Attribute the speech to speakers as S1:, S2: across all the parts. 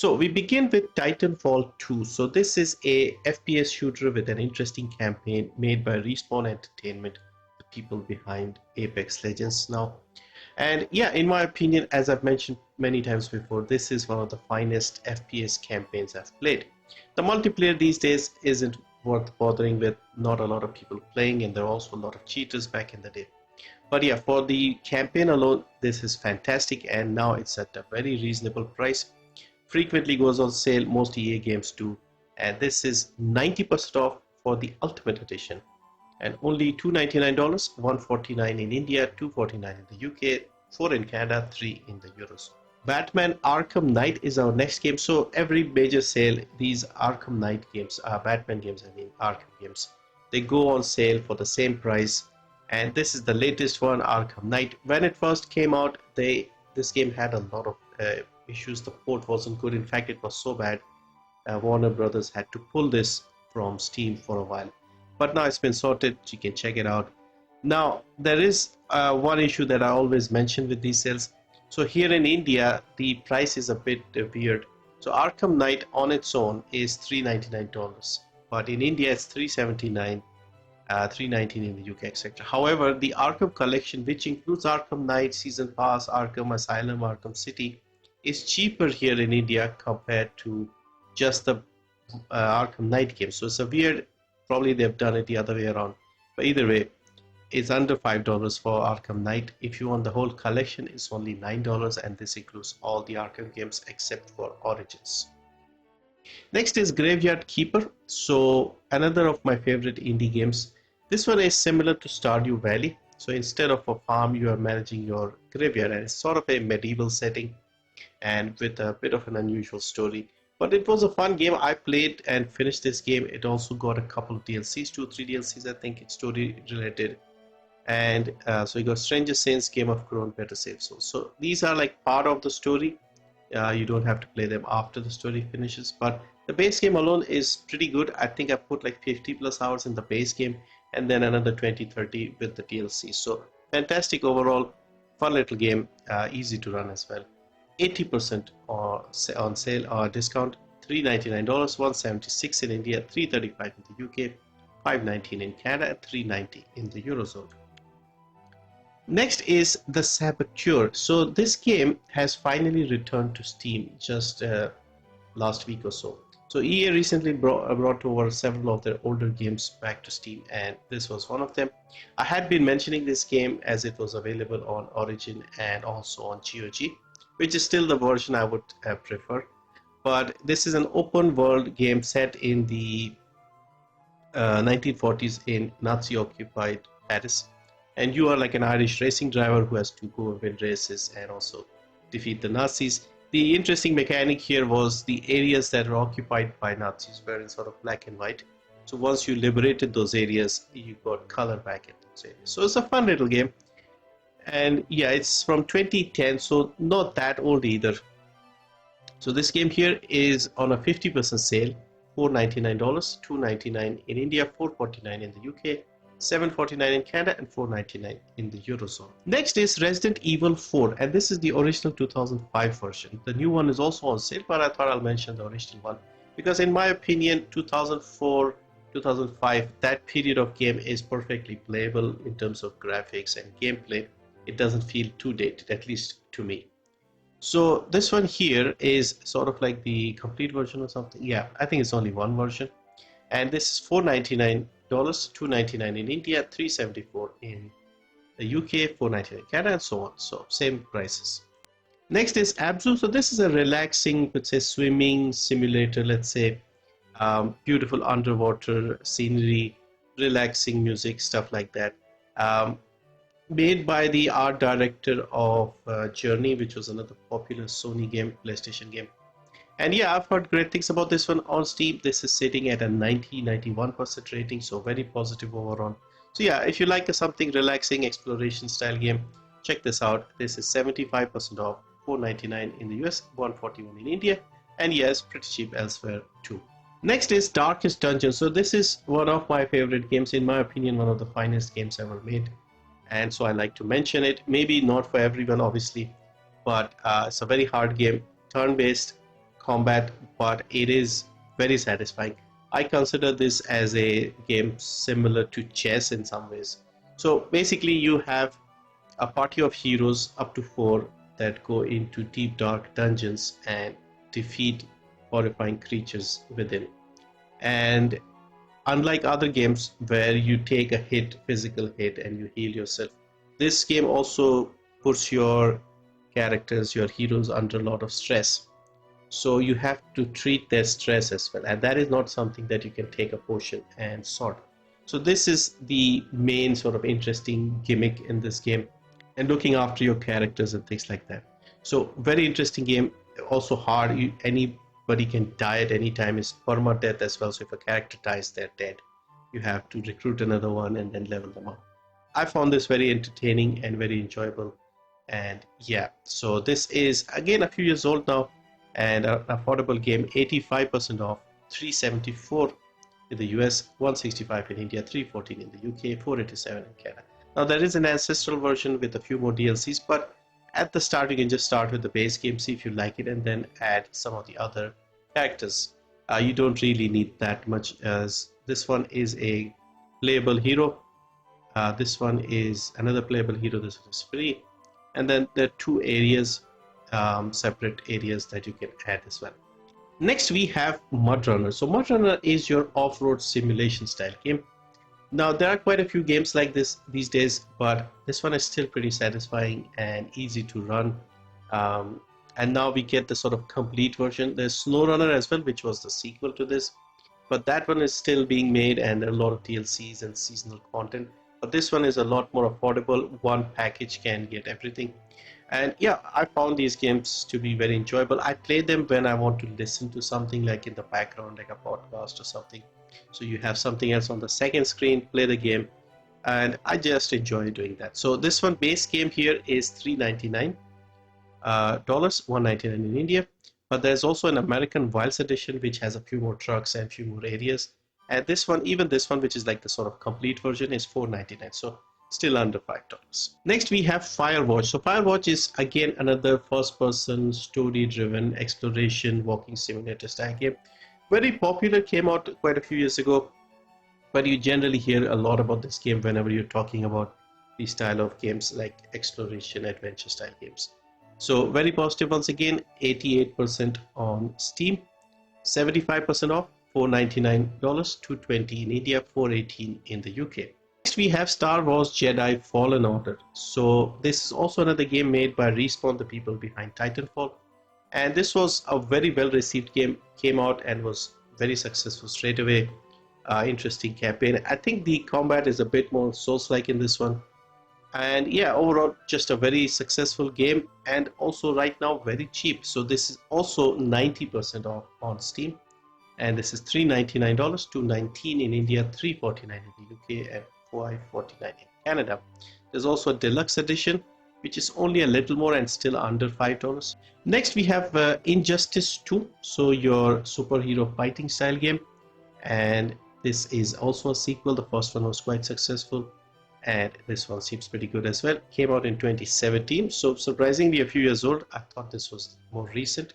S1: So we begin with Titanfall 2. So this is a FPS shooter with an interesting campaign made by Respawn Entertainment, the people behind Apex Legends now. And yeah, in my opinion, as I've mentioned many times before, this is one of the finest FPS campaigns I've played. The multiplayer these days isn't worth bothering with, not a lot of people playing, and there are also a lot of cheaters back in the day. But yeah, for the campaign alone, this is fantastic, and now it's at a very reasonable price. Frequently goes on sale, most EA games do, and this is 90% off for the Ultimate Edition, and only $299, $149 in India, $249 in the UK, 4 in Canada, 3 in the Eurozone. Batman Arkham Knight is our next game. So every major sale, these Arkham Knight games, Batman games, I mean Arkham games, they go on sale for the same price. And this is the latest one, Arkham Knight. When it first came out, this game had a lot of issues. The port wasn't good. In fact, it was so bad, Warner Brothers had to pull this from Steam for a while. But now it's been sorted. You can check it out. Now, there is one issue that I always mention with these sales. So here in India, the price is a bit weird. So Arkham Knight on its own is $399, but in India it's $379, $319 in the UK, etc. However, the Arkham collection, which includes Arkham Knight, Season Pass, Arkham Asylum, Arkham City, is cheaper here in India compared to just the Arkham Knight game. So it's a weird, probably they've done it the other way around. But either way, it's under $5 for Arkham Knight. If you want the whole collection, it's only $9, and this includes all the Arkham games except for Origins. Next is Graveyard Keeper. So another of my favorite indie games. This one is similar to Stardew Valley. So instead of a farm, you are managing your graveyard, and it's sort of a medieval setting and with a bit of an unusual story. But it was a fun game. I played and finished this game. It also got a couple of DLCs, 2-3 DLCs, I think. It's story related. And so you got Stranger Saints, Game of Thrones, Better Safe Souls. So these are like part of the story. You don't have to play them after the story finishes. But the base game alone is pretty good. I think I put like 50 plus hours in the base game, and then another 20-30 with the DLC. So fantastic overall, fun little game, easy to run as well. 80% on sale or discount, $399, $176 in India, $335 in the UK, $519 in Canada, and $390 in the Eurozone. Next is the Saboteur. So this game has finally returned to Steam just last week or so. So EA recently brought over several of their older games back to Steam, and this was one of them. I had been mentioning this game as it was available on Origin and also on GOG, which is still the version I would prefer. But this is an open world game set in the 1940s in Nazi-occupied Paris. And you are like an Irish racing driver who has to go and win races and also defeat the Nazis. The interesting mechanic here was the areas that were occupied by Nazis were in sort of black and white. So once you liberated those areas, you got color back in those areas. So it's a fun little game. And yeah, it's from 2010, so not that old either. So this game here is on a 50% sale, $499, $299 in India, $449 in the UK, $749 in Canada, and $499 in the Eurozone. Next is Resident Evil 4, and this is the original 2005 version. The new one is also on sale, but I thought I'll mention the original one because in my opinion 2004, 2005, that period of game is perfectly playable in terms of graphics and gameplay. It doesn't feel too dated, at least to me. So this one here is sort of like the complete version or something. Yeah, I think it's only one version, and this is $499, $299 in India, $374 in the UK, $499 in Canada, and so on. So same prices. Next is ABZU. So this is a relaxing, let's say, swimming simulator. Let's say beautiful underwater scenery, relaxing music, stuff like that. Made by the art director of Journey, which was another popular Sony game, PlayStation game. And yeah, I've heard great things about this one on Steam. This is sitting at a 91% rating, so very positive overall. So yeah, if you like something relaxing exploration style game, check this out. This is 75% off, $499 in the US, $141 in India, and yes, pretty cheap elsewhere too. Next is Darkest Dungeon. So this is one of my favorite games, in my opinion, one of the finest games ever made. And so I like to mention it. Maybe not for everyone, obviously, but it's a very hard game, turn-based. combat, but it is very satisfying. I consider this as a game similar to chess in some ways. So basically you have a party of heroes up to 4 that go into deep dark dungeons and defeat horrifying creatures within. And unlike other games where you take a physical hit, and you heal yourself, this game also puts your characters, your heroes, under a lot of stress. So you have to treat their stress as well, and that is not something that you can take a potion and sort. So this is the main sort of interesting gimmick in this game, and looking after your characters and things like that. So very interesting game, also hard. Anybody can die at any time. It's permadeath as well, so if a character dies, they're dead. You have to recruit another one and then level them up. I found this very entertaining and very enjoyable. And yeah, so this is again a few years old now, and an affordable game, 85% off, $374 in the US, $165 in India, $314 in the UK, $487 in Canada. Now there is an ancestral version with a few more DLCs, but at the start you can just start with the base game, see if you like it, and then add some of the other characters. You don't really need that much, as this one is a playable hero. This one is another playable hero. This one is free. And then there are 2 areas, separate areas that you can add as well. Next we have MudRunner. So MudRunner is your off-road simulation style game. Now there are quite a few games like this these days, but this one is still pretty satisfying and easy to run. And now we get the sort of complete version. There's SnowRunner as well, which was the sequel to this, but that one is still being made, and there are a lot of DLCs and seasonal content. But this one is a lot more affordable. One package can get everything. And yeah, I found these games to be very enjoyable. I play them when I want to listen to something, like in the background, like a podcast or something. So you have something else on the second screen, play the game, and I just enjoy doing that. So this one, base game here, is $399, $199 in India. But there's also an American Wilds edition, which has a few more trucks and a few more areas. And this one, even this one, which is like the sort of complete version, is $499. So still under $5. Next we have Firewatch. So Firewatch is again another first-person story-driven exploration walking simulator style game. Very popular, came out quite a few years ago, but you generally hear a lot about this game whenever you're talking about the style of games like exploration adventure style games. So very positive once again, 88% on Steam, 75% off, $499, $220 in India, $418 in the UK. Next we have Star Wars Jedi Fallen Order. So this is also another game made by Respawn, the people behind Titanfall. And this was a very well received game, came out and was very successful straight away. Interesting campaign. I think the combat is a bit more Souls-like in this one. And yeah, overall just a very successful game, and also right now very cheap. So this is also 90% off on Steam. And this is $399, $219 in India, $349 in the UK, and $549 in Canada. There's also a deluxe edition, which is only a little more and still under $5. Next we have Injustice 2, so your superhero fighting style game, and this is also a sequel. The first one was quite successful, and this one seems pretty good as well. Came out in 2017, so surprisingly a few years old. I thought this was more recent.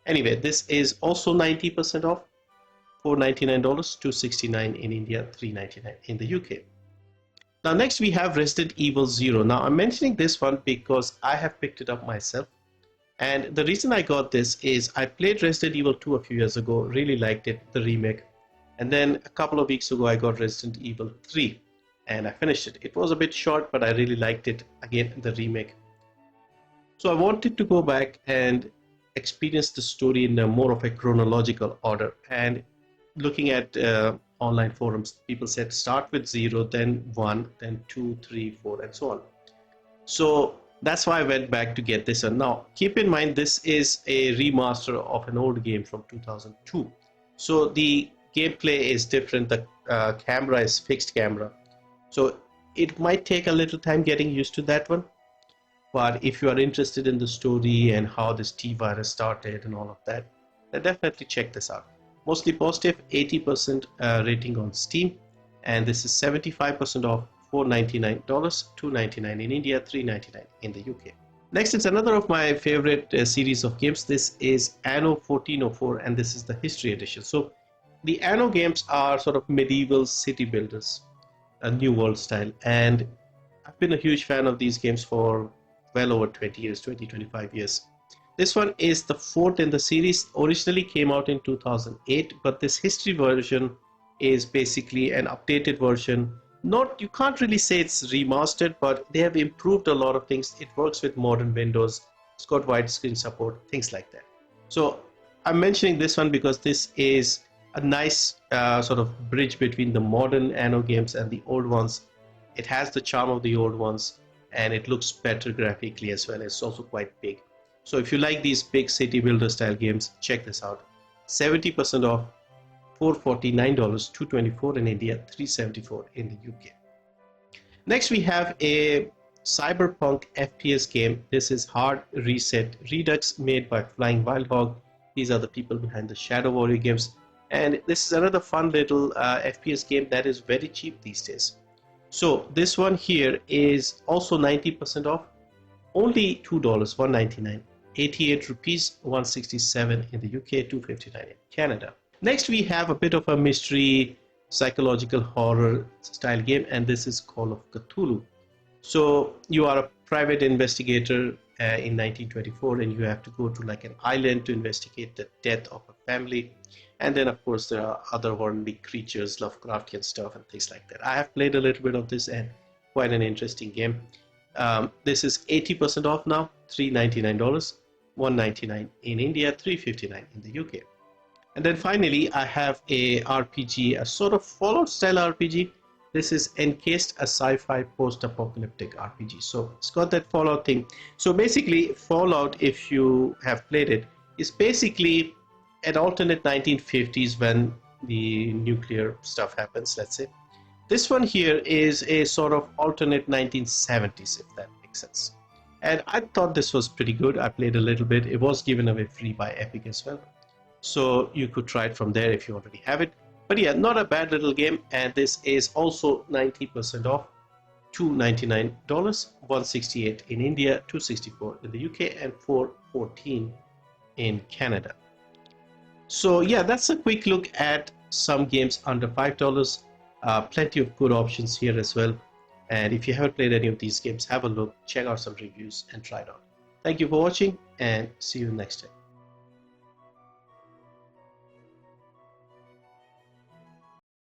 S1: Anyway, this is also 90% off, $499, $269 in India, $399 in the UK. Now next we have Resident Evil 0. Now I'm mentioning this one because I have picked it up myself, and the reason I got this is I played Resident Evil 2 a few years ago, really liked it, the remake, and then a couple of weeks ago I got Resident Evil 3 and I finished it. It was a bit short, but I really liked it, again the remake. So I wanted to go back and experience the story in a more of a chronological order, and looking at online forums, people said start with 0, then 1, then 2, 3, 4, and so on. So that's why I went back to get this one. Now keep in mind, this is a remaster of an old game from 2002, so the gameplay is different. The camera is fixed camera, so it might take a little time getting used to that one. But if you are interested in the story and how this T-virus started and all of that, then definitely check this out. Mostly positive, 80% rating on Steam, and this is 75% off, $499, $299 in India, $399 in the UK. Next, it's another of my favorite series of games. This is Anno 1404, and this is the History Edition. So the Anno games are sort of medieval city builders, a New World style, and I've been a huge fan of these games for well over 20 years, 25 years. This one is the fourth in the series. Originally came out in 2008, but this history version is basically an updated version. Not, you can't really say it's remastered, but they have improved a lot of things. It works with modern Windows. It's got widescreen support, things like that. So I'm mentioning this one because this is a nice sort of bridge between the modern Anno games and the old ones. It has the charm of the old ones, and it looks better graphically as well. It's also quite big. So if you like these big city builder style games, check this out. 70% off, $449, $224 in India, $374 in the UK. Next, we have a cyberpunk FPS game. This is Hard Reset Redux, made by Flying Wild Hog. These are the people behind the Shadow Warrior games. And this is another fun little FPS game that is very cheap these days. So this one here is also 90% off, only $2, $199, 88 rupees, 167 in the UK, 259 in Canada. Next, we have a bit of a mystery, psychological horror style game, and this is Call of Cthulhu. So you are a private investigator in 1924, and you have to go to like an island to investigate the death of a family. And then, of course, there are other worldly creatures, Lovecraftian stuff, and things like that. I have played a little bit of this, and quite an interesting game. This is 80% off now, $399, $199 in India, $359 in the UK. And then finally, I have a RPG, a sort of Fallout style RPG. This is Encased, a sci-fi post-apocalyptic RPG. So it's got that Fallout thing. So basically, Fallout, if you have played it, is basically an alternate 1950s when the nuclear stuff happens, let's say. This one here is a sort of alternate 1970s, if that makes sense. And I thought this was pretty good. I played a little bit. It was given away free by Epic as well. So you could try it from there if you already have it. But yeah, not a bad little game. And this is also 90% off, $299, $168 in India, $264 in the UK, and $414 in Canada. So yeah, that's a quick look at some games under $5. Plenty of good options here as well. And if you haven't played any of these games, have a look, check out some reviews, and try it out. Thank you for watching, and see you next time.